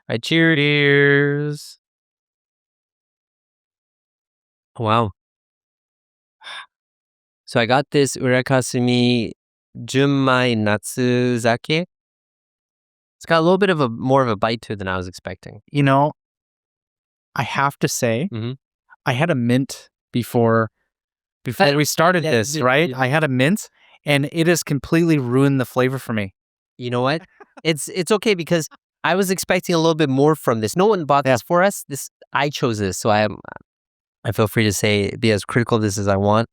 right, cheers. Wow. So I got this Urakasumi Junmai Natsuzake. It's got a little bit of more of a bite to it than I was expecting. You know, I have to say, I had a mint before we started this, right? I had a mint, and it has completely ruined the flavor for me. You know what? It's okay because I was expecting a little bit more from this. No one bought this for us. I chose this, so I feel free to be as critical of this as I want.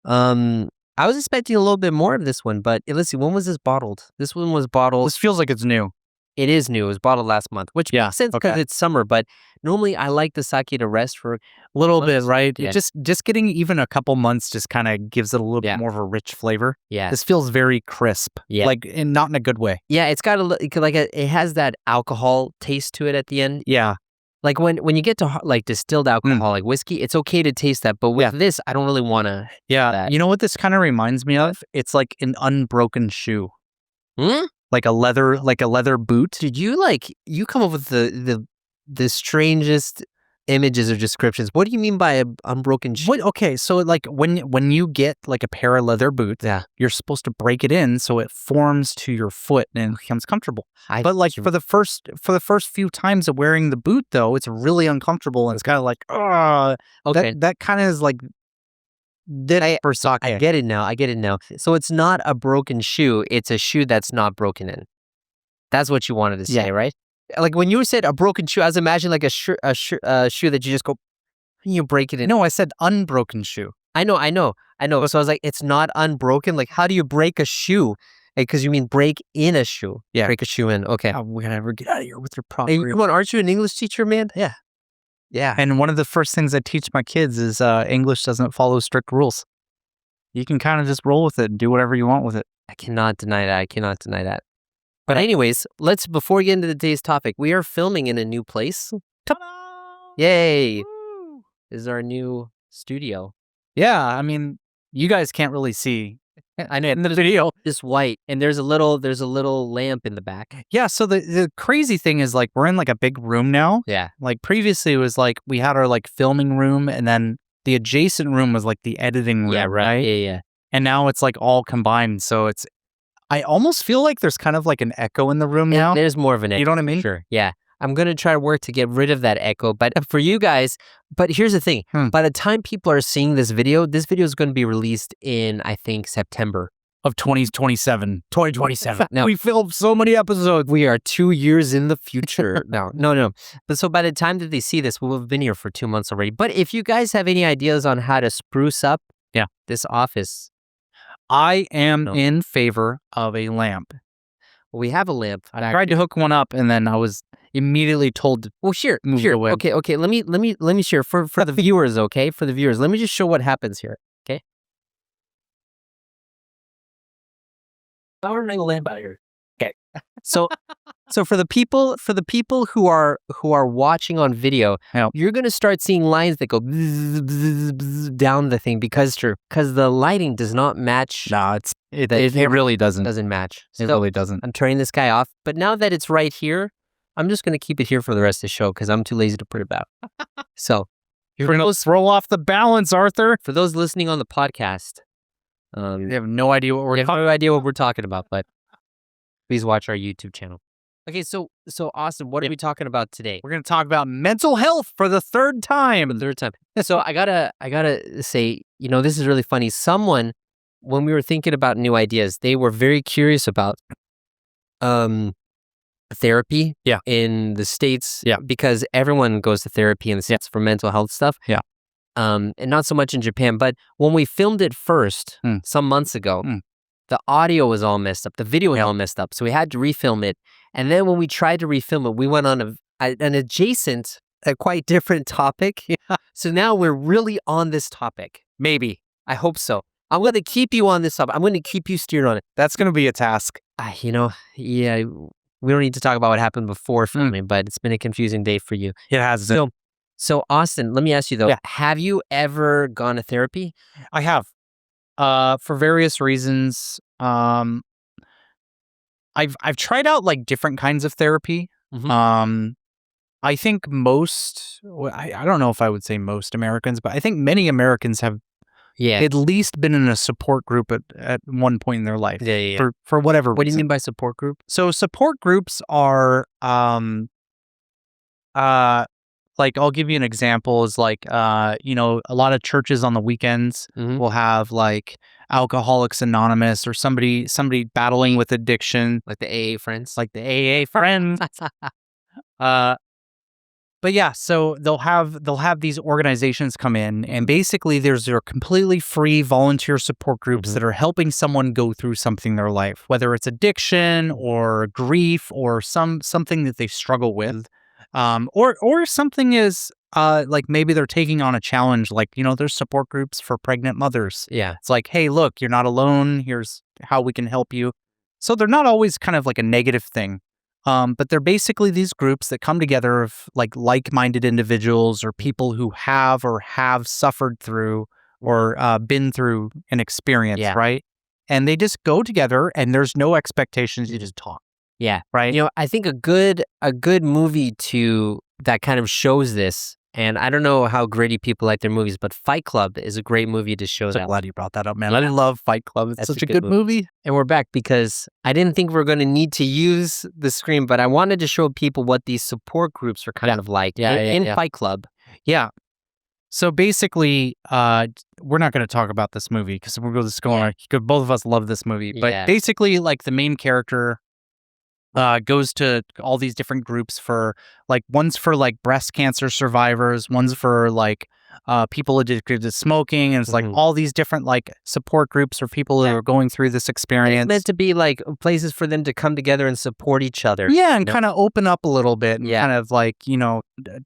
I was expecting a little bit more of this one, but let's see, when was this bottled? This one was bottled. This feels like it's new. It is new. It was bottled last month, which makes sense because it's summer. But normally, I like the sake to rest for a little months. bit, right? Yeah. Just getting even a couple months just kind of gives it a little bit more of a rich flavor. Yeah, this feels very crisp. Yeah, like not in a good way. Yeah, it's got it has that alcohol taste to it at the end. Yeah, like when you get to like distilled alcohol, like whiskey, it's okay to taste that. But with this, I don't really want to. Yeah, that. You know what this kind of reminds me of? It's like an unbroken shoe. Like a leather boot. Did you come up with the strangest images or descriptions? What do you mean by an unbroken shoe? Okay, so like when you get like a pair of leather boots, you're supposed to break it in so it forms to your foot and it becomes comfortable. But like for the first few times of wearing the boot though, it's really uncomfortable and it's kind of like that kind of is like. I get it now. So it's not a broken shoe. It's a shoe that's not broken in. That's what you wanted to say, right? Like when you said a broken shoe, I was imagining like a shoe that you just go, you break it in. No, I said unbroken shoe. I know. So I was like, it's not unbroken. Like, how do you break a shoe? Because you mean break in a shoe. Yeah. Break a shoe in. Okay. Whatever. Get out of here with your proper. Hey, come on, aren't you an English teacher, man? Yeah. Yeah. And one of the first things I teach my kids is English doesn't follow strict rules. You can kind of just roll with it and do whatever you want with it. I cannot deny that. But anyways, before we get into today's topic, we are filming in a new place. Ta-da! Yay! Woo! This is our new studio. Yeah, I mean, you guys can't really see. I know in the video. It's white, and there's a little lamp in the back. Yeah, so the crazy thing is like we're in like a big room now. Yeah. Like previously it was like we had our like filming room and then the adjacent room was like the editing room. Yeah, right. Yeah. And now it's like all combined. So I almost feel like there's kind of like an echo in the room now. There's more of an echo. You know what I mean? Sure. Yeah. I'm going to try to work to get rid of that echo. But for you guys, here's the thing. By the time people are seeing this video is going to be released in, I think, September. Of 2027. 2027. No. We filmed so many episodes. We are 2 years in the future. No. But so by the time that they see this, we'll have been here for 2 months already. But if you guys have any ideas on how to spruce up this office, I am in favor of a lamp. Well, we have a lamp. I tried to hook one up and then I was immediately told to move away. Okay. Let me share for the viewers, okay? For the viewers, let me just show what happens here, okay? Powering the lamp out here. Okay. So for the people who are watching on video, you're gonna start seeing lines that go bzz, bzz, bzz, down the thing because the lighting does not match. No, it really doesn't. Doesn't match. It really doesn't. I'm turning this guy off, but now that it's right here, I'm just gonna keep it here for the rest of the show because I'm too lazy to put it back. So you're gonna throw off the balance, Arthur. For those listening on the podcast, they have no idea what we're talking about, but please watch our YouTube channel. Okay, so Austin, what are we talking about today? We're going to talk about mental health for the third time. So I gotta say, this is really funny. Someone, when we were thinking about new ideas, they were very curious about therapy in the States. Yeah. Because everyone goes to therapy in the States for mental health stuff. Yeah. And not so much in Japan. But when we filmed it first, some months ago, the audio was all messed up. The video was all messed up. So we had to refilm it. And then when we tried to refilm it, we went on an adjacent, a quite different topic. Yeah. So now we're really on this topic. Maybe. I hope so. I'm going to keep you on this topic. I'm going to keep you steered on it. That's going to be a task. We don't need to talk about what happened before filming, but it's been a confusing day for you. It has. So Austin, let me ask you though, have you ever gone to therapy? I have. For various reasons. I've tried out like different kinds of therapy. I think I don't know if I would say most Americans, but I think many Americans have at least been in a support group at one point in their life. For whatever reason. What do you mean by support group? So support groups are, like, I'll give you an example is like, a lot of churches on the weekends will have like Alcoholics Anonymous or somebody battling with addiction. Like the AA friends? Like the AA friends. But yeah, so they'll have these organizations come in, and basically there's their completely free volunteer support groups that are helping someone go through something in their life, whether it's addiction or grief or something that they struggle with, or something is like maybe they're taking on a challenge, like there's support groups for pregnant mothers. Yeah, it's like, hey, look, you're not alone. Here's how we can help you. So they're not always kind of like a negative thing. But they're basically these groups that come together of like-minded individuals or people who have suffered through or been through an experience, right? And they just go together, and there's no expectations. You just talk. Yeah, right. I think a good movie that kind of shows this. And I don't know how gritty people like their movies, but Fight Club is a great movie to show that. I'm glad you brought that up, man. I love Fight Club. It's such a good movie. And we're back because I didn't think we were going to need to use the screen, but I wanted to show people what these support groups are kind of like in Fight Club. Yeah. So basically, we're not going to talk about this movie because we're just going. Both of us love this movie, but basically, like the main character goes to all these different groups for one's for like breast cancer survivors, one's for like people addicted to smoking, and it's like all these different like support groups for people that are going through this experience. It's meant to be like places for them to come together and support each other. Yeah, and kind of open up a little bit and kind of like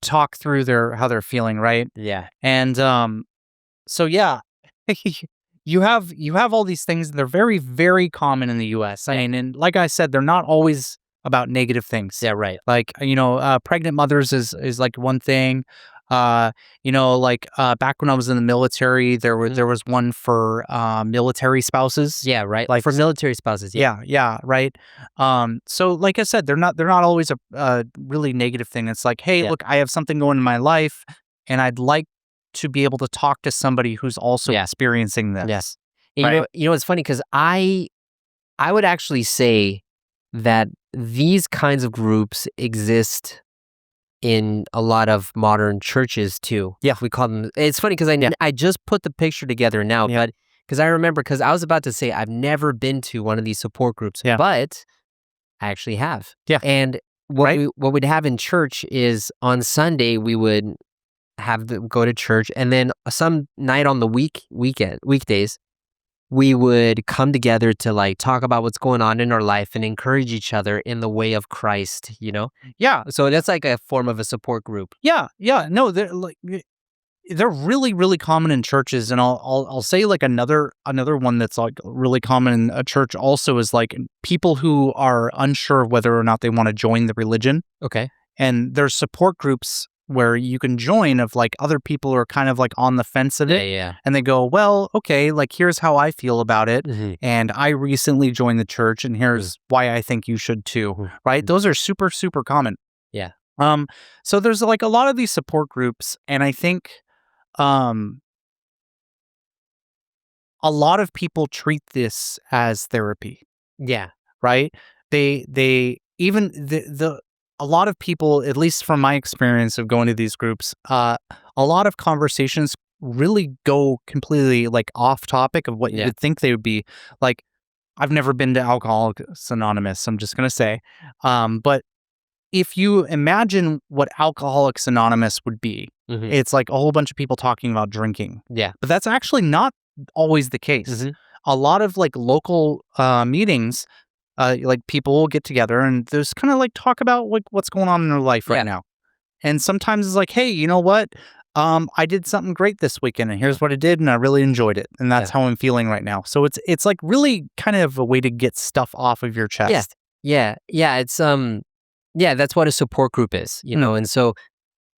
talk through how they're feeling, right? Yeah, and so yeah. You have all these things. They're very, very common in the U.S. And like I said, they're not always about negative things. Yeah, right. Like pregnant mothers is like one thing. Back when I was in the military, there was one for military spouses. Yeah, right. Like for military spouses. Yeah, right. So like I said, they're not always a really negative thing. It's like, hey, look, I have something going in my life, and I'd like to be able to talk to somebody who's also experiencing this. Yes. Right? It's funny because I would actually say that these kinds of groups exist in a lot of modern churches too. Yeah. We call them, it's funny because I just put the picture together now, but because I remember, because I was about to say I've never been to one of these support groups, but I actually have. Yeah. And what we'd have in church is on Sunday we would have them go to church, and then some night on the weekdays, we would come together to like talk about what's going on in our life and encourage each other in the way of Christ, Yeah. So that's like a form of a support group. Yeah. No, they're really, really common in churches, and I'll say like another one that's like really common in a church also is like people who are unsure of whether or not they want to join the religion. Okay. And there's support groups where you can join of like other people who are kind of like on the fence of it. Yeah. And they go, well, okay, like here's how I feel about it. And I recently joined the church, and here's why I think you should too. Right? Those are super, super common. Yeah. So there's like a lot of these support groups, and I think a lot of people treat this as therapy. Yeah. Right? They even a lot of people, at least from my experience of going to these groups, a lot of conversations really go completely like off topic of what you would think they would be. Like, I've never been to Alcoholics Anonymous, I'm just going to say. But if you imagine what Alcoholics Anonymous would be, it's like a whole bunch of people talking about drinking. Yeah. But that's actually not always the case. A lot of like local meetings, like people will get together and there's kind of like talk about like what's going on in their life right now. And sometimes it's like, hey, you know what? I did something great this weekend, and here's what I did, and I really enjoyed it, and that's how I'm feeling right now. So it's like really kind of a way to get stuff off of your chest. Yeah. It's that's what a support group is, And so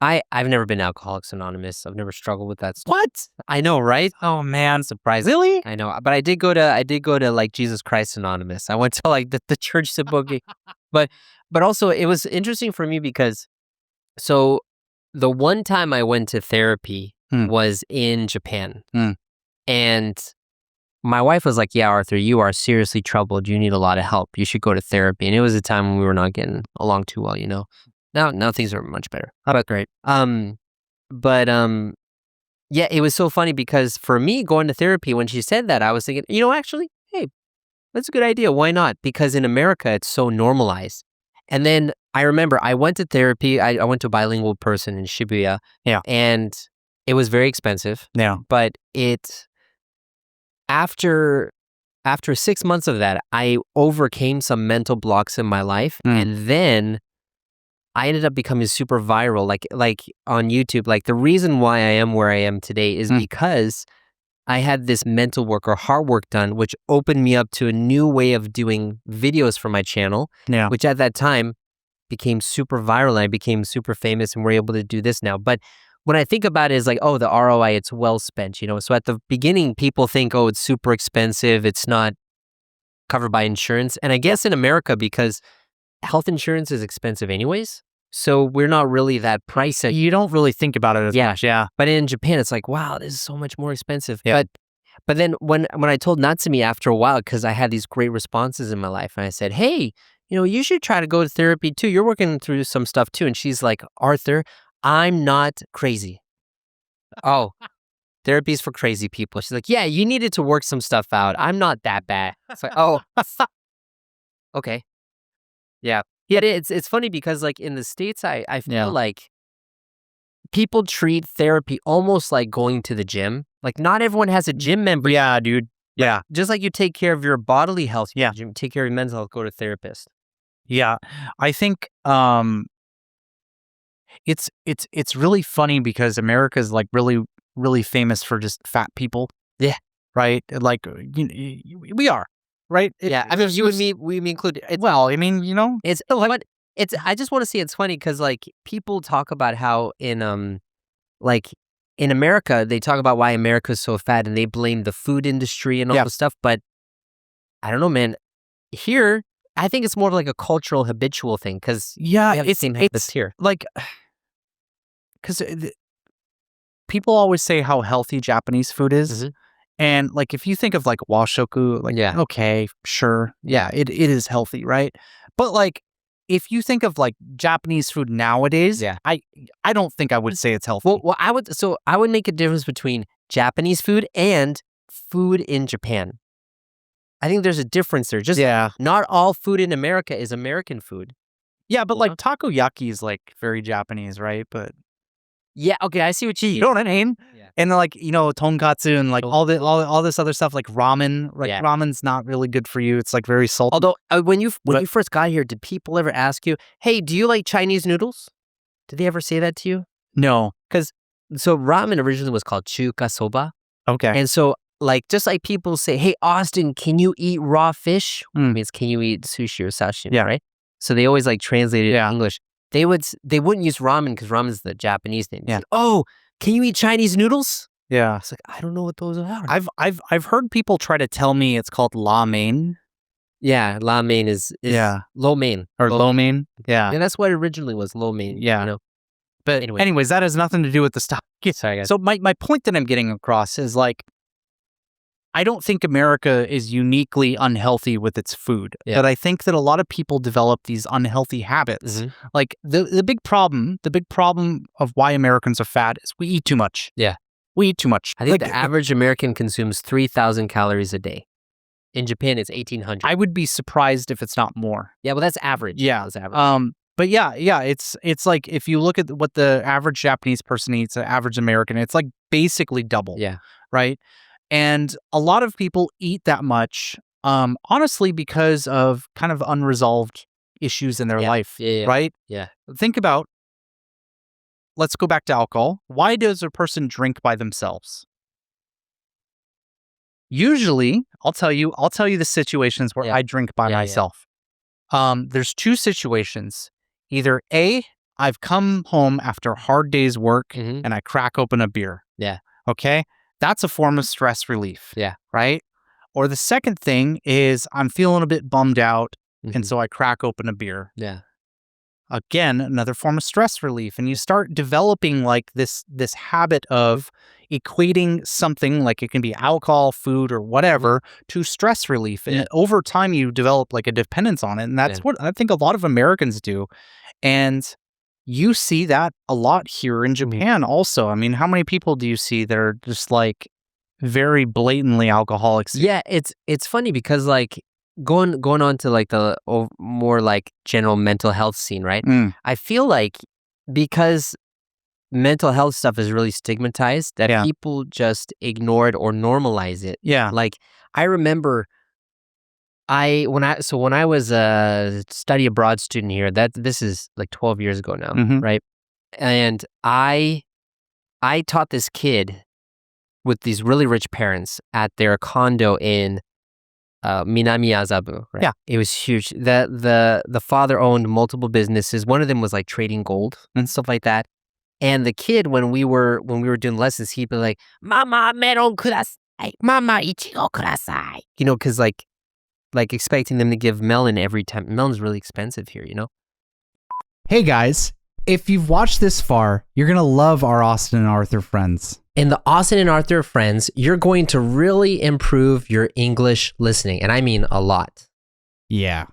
I've never been to Alcoholics Anonymous. I've never struggled with that. What? I know, right? Oh man, surprise! Really? I know, but I did go to like Jesus Christ Anonymous. I went to like the church support group, but also it was interesting for me because So the one time I went to therapy was in Japan. And my wife was like, yeah, Arthur, you are seriously troubled. You need a lot of help. You should go to therapy. And it was a time when we were not getting along too well, you know. Now things are much better. That's great. Yeah, it was so funny because for me going to therapy, when she said that, I was thinking, actually, hey, that's a good idea. Why not? Because in America, it's so normalized. And then I remember I went to therapy. I went to a bilingual person in Shibuya. Yeah. And it was very expensive. Yeah. But after 6 months of that, I overcame some mental blocks in my life. And then I ended up becoming super viral, like on YouTube. Like the reason why I am where I am today is because I had this mental work or hard work done, which opened me up to a new way of doing videos for my channel, which at that time became super viral. And I became super famous and we're able to do this now. But when I think about it, it's like, oh, the ROI, it's well spent, So at the beginning, people think, oh, it's super expensive. It's not covered by insurance. And I guess in America, because health insurance is expensive anyways, so we're not really that pricey. You don't really think about it as much, yeah. But in Japan, it's like, wow, this is so much more expensive. Yeah. But then when I told Natsumi after a while, because I had these great responses in my life, and I said, hey, you should try to go to therapy too. You're working through some stuff too. And she's like, Arthur, I'm not crazy. Oh, therapy's for crazy people. She's like, yeah, you needed to work some stuff out. I'm not that bad. It's like, oh, okay. Yeah. Yeah, it's funny because like in the States, I feel like people treat therapy almost like going to the gym. Like not everyone has a gym membership. Yeah, dude. Yeah. Just like you take care of your bodily health, take care of your mental health, go to a therapist. Yeah. I think it's really funny because America's like really, really famous for just fat people. Yeah. Right? Like we are. Right? I mean, you and me, we include. Well, I mean, it's like I just want to say it's funny because like people talk about how in America they talk about why America's so fat and they blame the food industry and all this stuff. But I don't know, man. Here, I think it's more of like a cultural habitual thing because it's here. Like because people always say how healthy Japanese food is. And like, if you think of like washoku, like, okay, sure. Yeah, it is healthy, right? But like, if you think of like Japanese food nowadays, I don't think I would say it's healthy. Well, I would make a difference between Japanese food and food in Japan. I think there's a difference there. Just not all food in America is American food. Yeah, but like takoyaki is like very Japanese, right? But yeah, okay, I see what you know what I mean? Yeah. And like, tonkatsu and like all this other stuff, like ramen. Like ramen's not really good for you. It's like very salty. Although when you first got here, did people ever ask you, hey, do you like Chinese noodles? Did they ever say that to you? No. So ramen originally was called chuka soba. Okay. And so like, just like people say, hey, Austin, can you eat raw fish? It means, can you eat sushi or sashimi, right? So they always like translated it in English. They wouldn't use ramen because ramen's the Japanese name. Yeah. Like, oh, can you eat Chinese noodles? Yeah. It's like, I don't know what those are. I've heard people try to tell me it's called la mein. Yeah, la mein is lo mein. Or lo mein. Yeah. And that's what it originally was, lo mein. Yeah. But anyways, that has nothing to do with the stuff. Sorry, guys. So my point that I'm getting across is like, I don't think America is uniquely unhealthy with its food, but I think that a lot of people develop these unhealthy habits. Like the big problem of why Americans are fat is we eat too much. Yeah. We eat too much. I think the average American consumes 3,000 calories a day. In Japan, it's 1,800. I would be surprised if it's not more. Yeah, well, that's average. Yeah. That's average. But it's like if you look at what the average Japanese person eats, the average American, it's like basically double. Yeah. Right? And a lot of people eat that much, honestly, because of kind of unresolved issues in their life, right? Yeah. Think about, let's go back to alcohol. Why does a person drink by themselves? Usually, I'll tell you the situations where I drink by myself. There's two situations. Either A, I've come home after a hard day's work and I crack open a beer. Yeah. Okay? That's a form of stress relief. Yeah. Right? Or the second thing is I'm feeling a bit bummed out, and so I crack open a beer. Yeah. again, another form of stress relief. And you start developing like this habit of equating something, like it can be alcohol, food, or whatever, to stress relief. And over time, you develop like a dependence on it. And that's what I think a lot of Americans do. And you see that a lot here in Japan also. I mean, how many people do you see that are just like very blatantly alcoholics? Yeah, it's funny because like going on to like the more like general mental health scene, right? I feel like because mental health stuff is really stigmatized, that people just ignore it or normalize it. Yeah. Like I remember when I was a study abroad student here, this is like 12 years ago now, right? And I taught this kid with these really rich parents at their condo in Minami Azabu, right? Yeah. It was huge. The father owned multiple businesses. One of them was like trading gold and stuff like that. And the kid, when we were doing lessons, he'd be like, "Mama, melon kudasai. Mama, ichigo kudasai." You know, because like expecting them to give melon every time. Melon's really expensive here, you know? Hey guys, if you've watched this far, you're going to love our Austin and Arthur friends. In the Austin and Arthur friends, you're going to really improve your English listening. And I mean a lot. Yeah.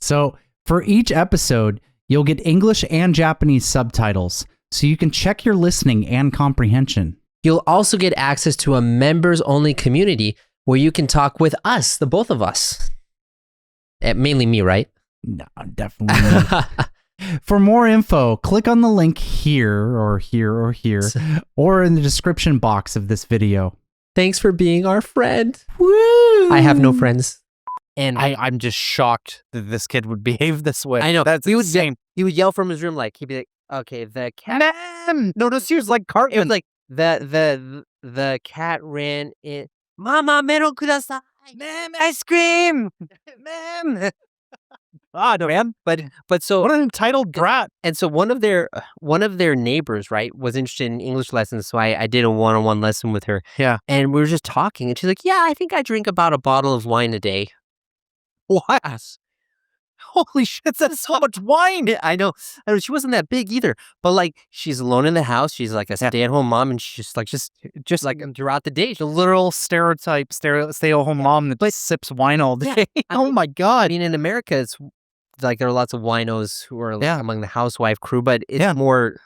So for each episode, you'll get English and Japanese subtitles, so you can check your listening and comprehension. You'll also get access to a members-only community where you can talk with us, the both of us. Mainly me, right? No, definitely not. For more info, click on the link here, or in the description box of this video. Thanks for being our friend. Woo! I have no friends. And I'm just shocked that this kid would behave this way. I know. That's insane. He would yell from his room, like, he'd be like, okay, the cat. Ma'am! No, seriously, like Cartman. It was like, the cat ran in. Mama, meron kudasai. Ma'am, ice cream! Ma'am! No, man. But so what an entitled brat. And so one of their neighbors, right, was interested in English lessons. So I did a one-on-one lesson with her. Yeah. And we were just talking, and she's like, "Yeah, I think I drink about a bottle of wine a day." What? Holy shit, that's so much wine. Yeah, I know. She wasn't that big either, but like she's alone in the house. She's like a stay-at-home mom, and she's just like throughout the day, the literal stereotype stay-at-home mom that sips wine all day. Yeah. Oh my God. I mean, in America, it's like there are lots of winos who are among the housewife crew, but it's more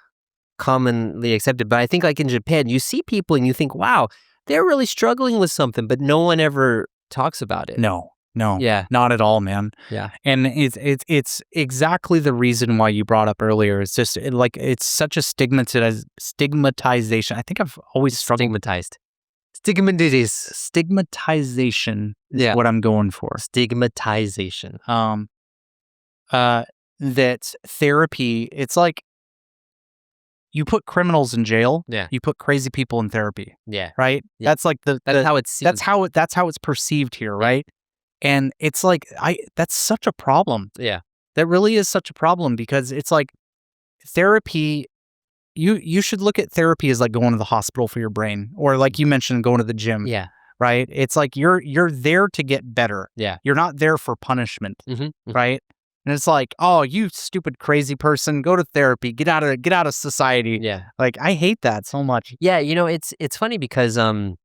commonly accepted. But I think like in Japan, you see people and you think, wow, they're really struggling with something, but no one ever talks about it. No, not at all, man. Yeah. And it's exactly the reason why you brought up earlier. It's just it's such a stigmatization. I think I've always struggled. Stigmatization is what I'm going for. Stigmatization. That therapy, it's like you put criminals in jail. Yeah. You put crazy people in therapy. Yeah. Right? Yeah. That's like that's how it's seen. That's how it's perceived here, right? And it's like that's such a problem. Yeah. That really is such a problem, because it's like therapy, you should look at therapy as like going to the hospital for your brain, or like you mentioned, going to the gym. Yeah. Right? It's like you're there to get better. Yeah. You're not there for punishment. Mm-hmm. Right? And it's like, oh, you stupid crazy person, go to therapy, get out of society. Yeah. Like I hate that so much. Yeah, you know, it's funny because like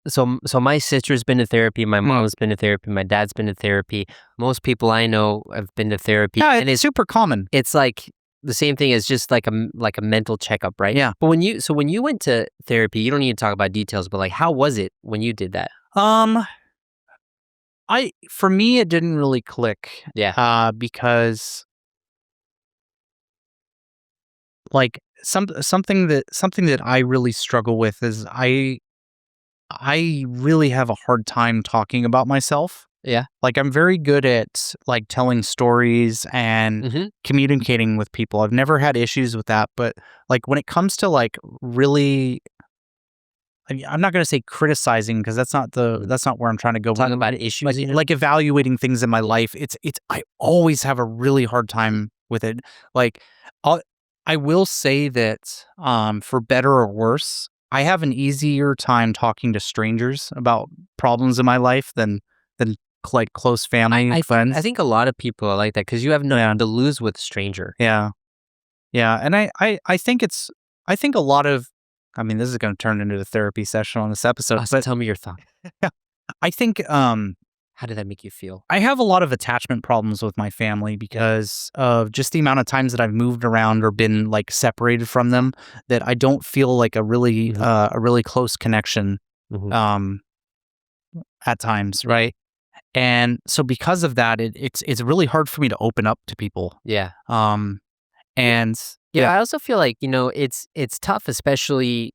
so my sister's been to therapy, my mom's been to therapy, my dad's been to therapy. Most people I know have been to therapy. Yeah, and it's super common. It's like the same thing as just like a mental checkup, right? Yeah. But when you went to therapy, you don't need to talk about details, but like how was it when you did that? For me it didn't really click. Yeah. Because like something that I really struggle with is I really have a hard time talking about myself. Yeah. Like I'm very good at like telling stories and communicating with people. I've never had issues with that, but like when it comes to like really, I'm not going to say criticizing, because that's not where I'm trying to go. Talking about issues, like evaluating things in my life. I always have a really hard time with it. Like I will say that for better or worse, I have an easier time talking to strangers about problems in my life than like close family friends. I think a lot of people are like that because you have nothing to lose with a stranger. Yeah. And I think a lot of, I mean, this is going to turn into a therapy session on this episode. But tell me your thought. I think, how did that make you feel? I have a lot of attachment problems with my family because of just the amount of times that I've moved around or been like separated from them, that I don't feel like a really close connection at times, right? And so because of that, it's really hard for me to open up to people. Yeah. And I also feel like, it's tough, especially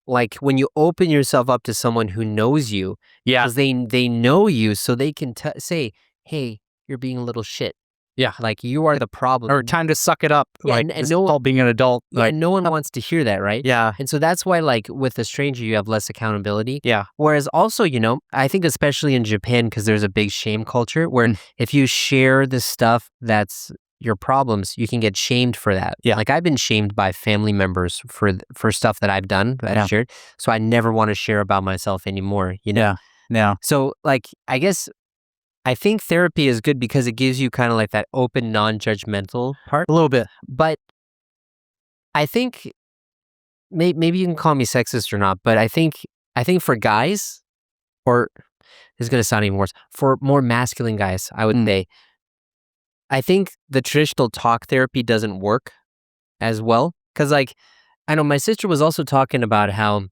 like when you open yourself up to someone who knows you. Yeah. Because they know you, so they can say, hey, you're being a little shit. Yeah. Like you are the problem. Or time to suck it up. Yeah, like, and no one, being an adult. Yeah, and no one wants to hear that, right? Yeah. And so that's why, like, with a stranger, you have less accountability. Yeah. Whereas also, I think especially in Japan, because there's a big shame culture where if you share the stuff that's your problems, you can get shamed for that. Yeah. Like I've been shamed by family members for stuff that I've done, that I've shared. So I never want to share about myself anymore, Yeah. So like, I think therapy is good because it gives you kind of like that open, non-judgmental part. A little bit. But I think maybe you can call me sexist or not, but I think for guys, or this is going to sound even worse, for more masculine guys, I would say, I think the traditional talk therapy doesn't work as well. Because like, I know my sister was also talking about how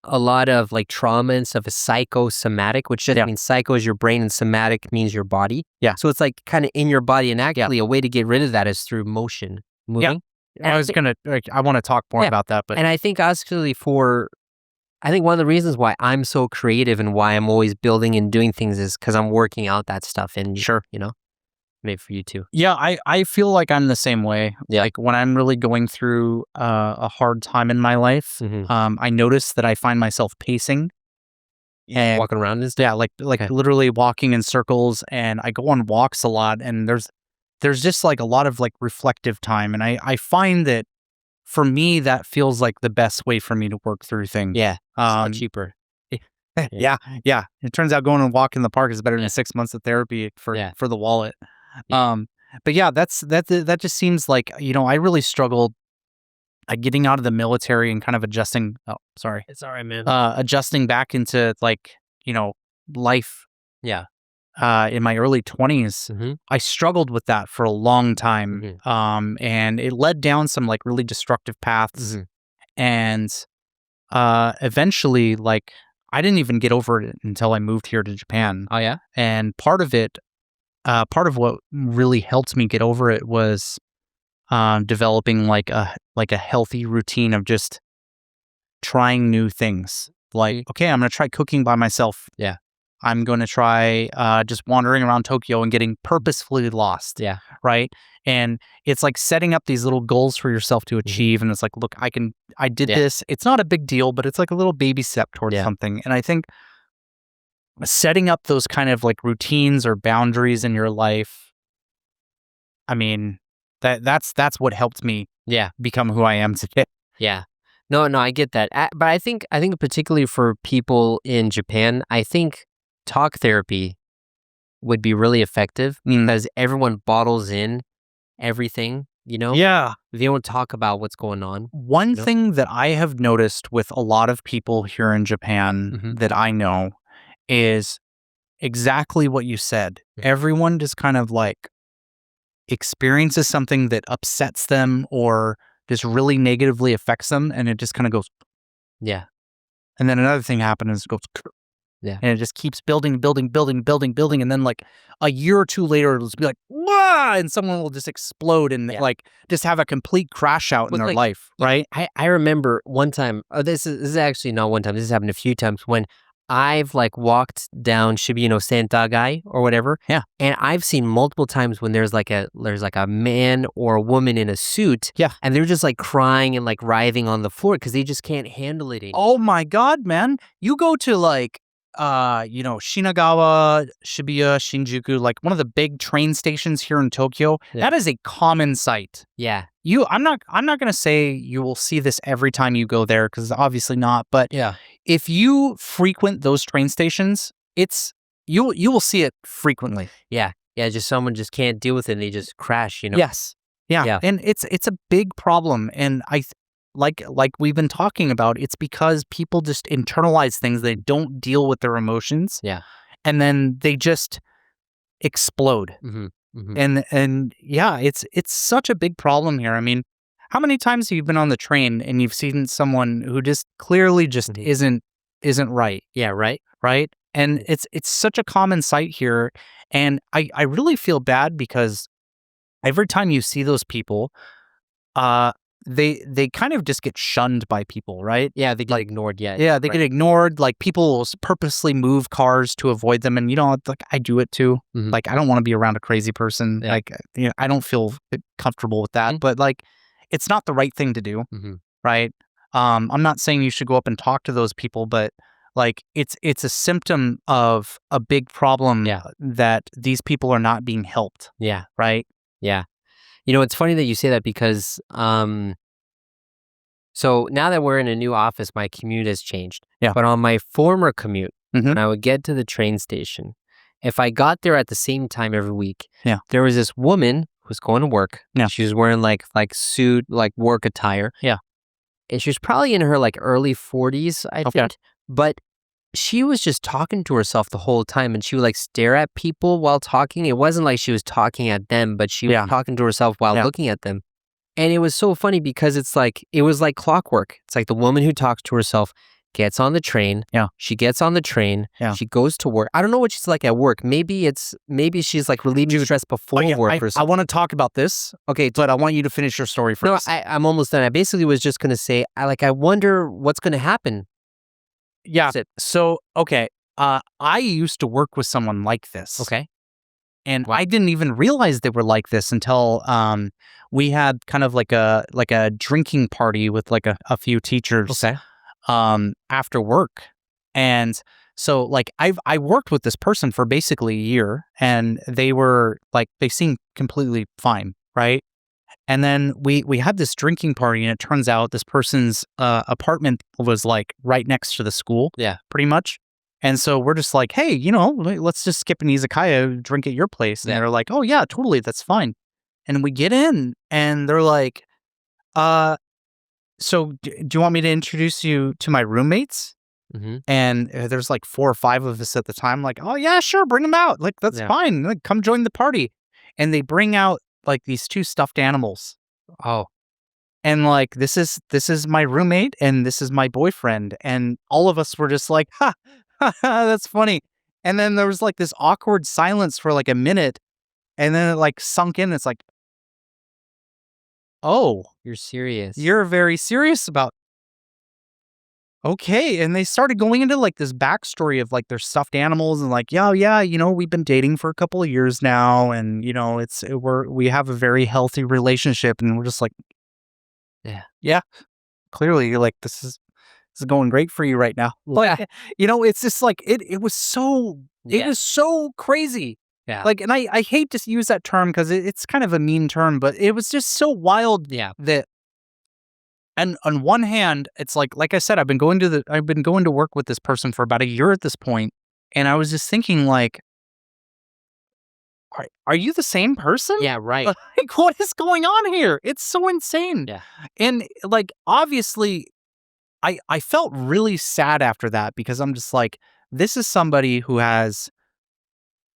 a lot of like trauma and stuff is psychosomatic, which just means psycho is your brain and somatic means your body. Yeah. So it's like kind of in your body, and actually a way to get rid of that is through moving. Yeah. And I want to talk more about that, but. And I think actually I think one of the reasons why I'm so creative and why I'm always building and doing things is because I'm working out that stuff. And maybe for you too. Yeah, I feel like I'm the same way. Yeah. Like when I'm really going through a hard time in my life, I notice that I find myself pacing. And walking around and stuff? Yeah, like literally walking in circles, and I go on walks a lot, and there's just like a lot of like reflective time. And I find that for me, that feels like the best way for me to work through things. Yeah, it's a lot cheaper. Yeah. It turns out going and walk in the park is better than 6 months of therapy for the wallet. But yeah, that just seems like, I really struggled getting out of the military and kind of adjusting. Oh, sorry. It's all right, man. Adjusting back into like, life. Yeah. In my early 20s, I struggled with that for a long time. And it led down some like really destructive paths. And eventually, like, I didn't even get over it until I moved here to Japan. Oh yeah? And part of what really helped me get over it was developing like a healthy routine of just trying new things. Like, okay, I'm going to try cooking by myself. Yeah. I'm going to try just wandering around Tokyo and getting purposefully lost. Yeah. Right. And it's like setting up these little goals for yourself to achieve. And it's like, look, I did this. It's not a big deal, but it's like a little baby step towards something. And I think setting up those kind of like routines or boundaries in your life, I mean, that's what helped me become who I am today. Yeah. No, I get that. But I think particularly for people in Japan, I think talk therapy would be really effective because everyone bottles in everything, Yeah. They don't talk about what's going on. One thing that I have noticed with a lot of people here in Japan that I know is exactly what you said. Everyone just kind of like experiences something that upsets them or just really negatively affects them, and it just kind of goes. Yeah. And then another thing happens, it goes. Yeah. And it just keeps building. And then like a year or two later, it'll just be like, wah! And someone will just explode and like just have a complete crash out in their life. Right. I remember one time, this is actually not one time, this has happened a few times when I've like walked down Shibino Sentagai or whatever. Yeah. And I've seen multiple times when there's like a man or a woman in a suit. Yeah. And they're just like crying and like writhing on the floor because they just can't handle it anymore. Oh my God, man. You go to like, Shinagawa, Shibuya, Shinjuku, like one of the big train stations here in Tokyo. Yeah. That is a common sight. Yeah. I'm not going to say you will see this every time you go there, because obviously not. But if you frequent those train stations, it's you will see it frequently. Yeah. Just someone just can't deal with it and they just crash, Yes. Yeah. And it's a big problem. And like we've been talking about, it's because people just internalize things. They don't deal with their emotions. Yeah. And then they just explode. And yeah, it's such a big problem here. I mean, how many times have you been on the train and you've seen someone who just clearly just isn't right? Yeah, right. Right? And it's such a common sight here. And I really feel bad because every time you see those people, they kind of just get shunned by people, right? Yeah, they get ignored. Yeah, they get ignored. Like people will purposely move cars to avoid them, and like I do it too. Like I don't want to be around a crazy person. Yeah. Like I don't feel comfortable with that. But like, it's not the right thing to do, right? I'm not saying you should go up and talk to those people, but like it's a symptom of a big problem that these people are not being helped. Yeah. Right. Yeah. It's funny that you say that because so now that we're in a new office, my commute has changed. Yeah. But on my former commute, when I would get to the train station, if I got there at the same time every week, there was this woman who was going to work. Yeah. She was wearing like suit, like work attire. Yeah. And she was probably in her like early 40s, I think. But she was just talking to herself the whole time, and she would like stare at people while talking. It wasn't like she was talking at them, but she was talking to herself while looking at them. And it was so funny because it was like clockwork. It's like the woman who talks to herself gets on the train. Yeah. She gets on the train. Yeah. She goes to work. I don't know what she's like at work. Maybe she's like relieving stress before work or something. I want to talk about this. Okay. But I want you to finish your story first. No, I'm almost done. I basically was just going to say, I wonder what's going to happen. Yeah. So, okay. I used to work with someone like this. Okay. And I didn't even realize they were like this until we had kind of like a drinking party with like a few teachers after work. And so like I worked with this person for basically a year, and they seemed completely fine, right? And then we had this drinking party, and it turns out this person's apartment was like right next to the school, pretty much. And so we're just like, hey, let's just skip an izakaya, drink at your place. And they're like, oh yeah, totally, that's fine. And we get in, and they're like, so do you want me to introduce you to my roommates? And there's like 4 or 5 of us at the time, like, oh yeah, sure, bring them out. Like, that's fine. Like, come join the party. And they bring out like these 2 stuffed animals. Oh. And like, this is my roommate, and this is my boyfriend. And all of us were just like, ha, that's funny. And then there was like this awkward silence for like a minute, and then it like sunk in. It's like, oh, you're serious. You're very serious about. Okay. And they started going into like this backstory of like their stuffed animals, and like, yeah, we've been dating for a couple of years now, and we have a very healthy relationship, and we're just like, yeah, clearly you're like, this is going great for you right now. Like, it's just like it was so crazy. Yeah. Like, and I hate to use that term because it's kind of a mean term, but it was just so wild. Yeah. That, and on one hand, it's like I said, I've been going to work with this person for about a year at this point, and I was just thinking like, are you the same person? Yeah, right. Like, what is going on here? It's so insane. Yeah. And like, obviously, I felt really sad after that, because I'm just like, this is somebody who has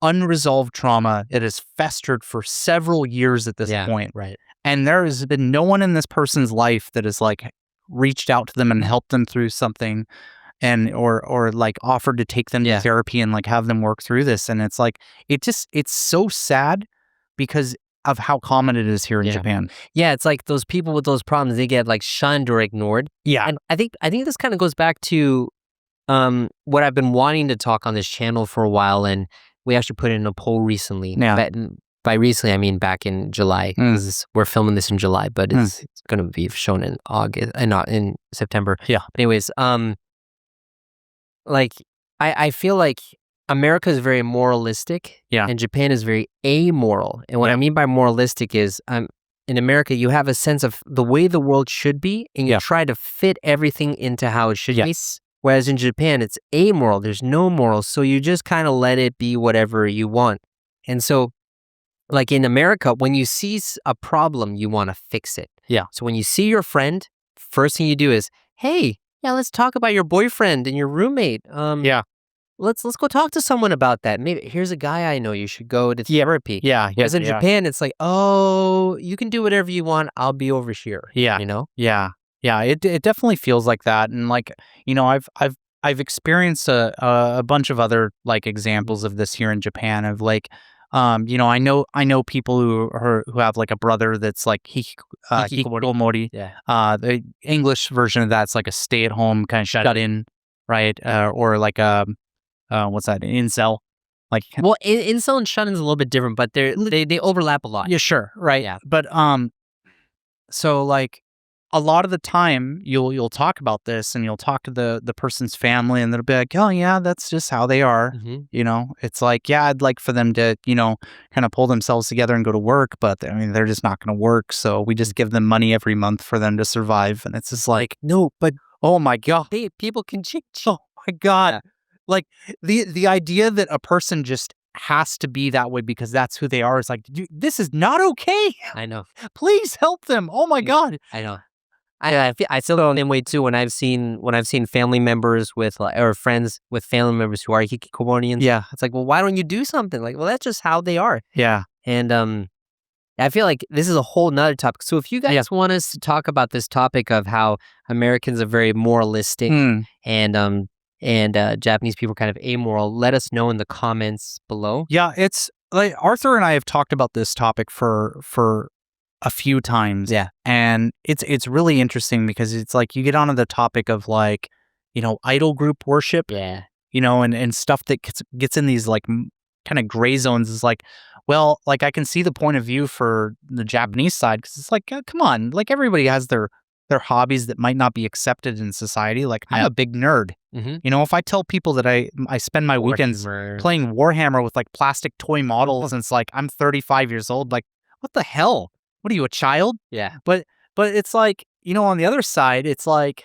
unresolved trauma that has festered for several years at this point. Right. And there has been no one in this person's life that has like reached out to them and helped them through something, and or like offered to take them to therapy and like have them work through this. And it's like, it's so sad because of how common it is here in Japan. Yeah, it's like those people with those problems, they get like shunned or ignored. Yeah. And I think this kind of goes back to what I've been wanting to talk on this channel for a while, and we actually put in a poll recently. Yeah. By recently, I mean back in July. We're filming this in July, but it's going to be shown in August, not in September. Yeah. But anyways, like I feel like America is very moralistic, and Japan is very amoral. And what I mean by moralistic is, in America, you have a sense of the way the world should be, and you try to fit everything into how it should be. Whereas in Japan, it's amoral. There's no morals. So you just kind of let it be whatever you want. And so, like in America, when you see a problem, you want to fix it. Yeah. So when you see your friend, first thing you do is, hey, yeah, let's talk about your boyfriend and your roommate. Yeah. Let's go talk to someone about that. Maybe here's a guy I know. You should go to therapy. Yeah. Because in Japan, it's like, oh, you can do whatever you want. I'll be over here. Yeah. You know? Yeah. Yeah. It definitely feels like that. And like, you know, I've experienced a bunch of other like examples of this here in Japan of like, you know, I know people who have like a brother that's like hikikomori. Yeah. The English version of that's like a stay-at-home kind of shut in, right? Or like what's that? Incel. Like, well, incel and shut-in's a little bit different, but they overlap a lot. Yeah, sure, right. Yeah. But so like a lot of the time you'll talk about this and you'll talk to the person's family and they'll be like, oh yeah, that's just how they are. Mm-hmm. You know, it's like, yeah, I'd like for them to, you know, kind of pull themselves together and go to work, but I mean, they're just not going to work. So we just give them money every month for them to survive. And it's just like, no, but oh my God, People can change. oh my God. Yeah. Like the idea that a person just has to be that way because that's who they are is like, this is not okay. I know. Please help them. Oh my God. I know. I feel the same way too when I've seen family members with or friends with family members who are hikikomorians. Yeah. It's like, well, why don't you do something? Like, well, that's just how they are. Yeah. And I feel like this is a whole nother topic. So if you guys want us to talk about this topic of how Americans are very moralistic and Japanese people are kind of amoral, let us know in the comments below. Yeah, it's like Arthur and I have talked about this topic for a few times. Yeah. And it's really interesting because it's like you get onto the topic of like, you know, idol group worship. Yeah. You know, and stuff that gets in these like kind of gray zones is like, well, like I can see the point of view for the Japanese side because it's like, come on, like everybody has their hobbies that might not be accepted in society. Like I'm a big nerd. Mm-hmm. You know, if I tell people that I spend my weekends playing Warhammer with like plastic toy models and it's like I'm 35 years old, like what the hell? What are you, a child? Yeah. But it's like, you know, on the other side, it's like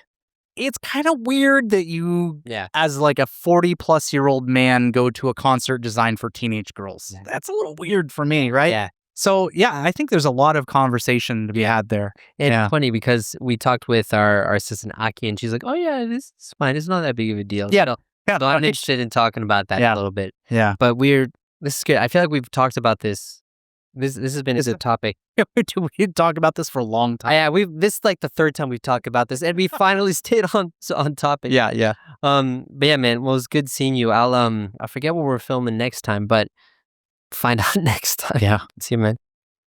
it's kind of weird that you, as like a 40-plus-year-old man, go to a concert designed for teenage girls. Yeah. That's a little weird for me, right? Yeah. So, yeah, I think there's a lot of conversation to be had there. It's funny because we talked with our assistant Aki, and she's like, oh, yeah, this is fine. It's not that big of a deal. Yeah. So I'm interested in talking about that a little bit. Yeah. But this is good. I feel like we've talked about this. This has been a good topic. We talked about this for a long time. Yeah, this is like the third time we've talked about this, and we finally stayed on topic. Yeah. But yeah, man, well, it was good seeing you. I forget what we're filming next time, but find out next time. Yeah. See you, man.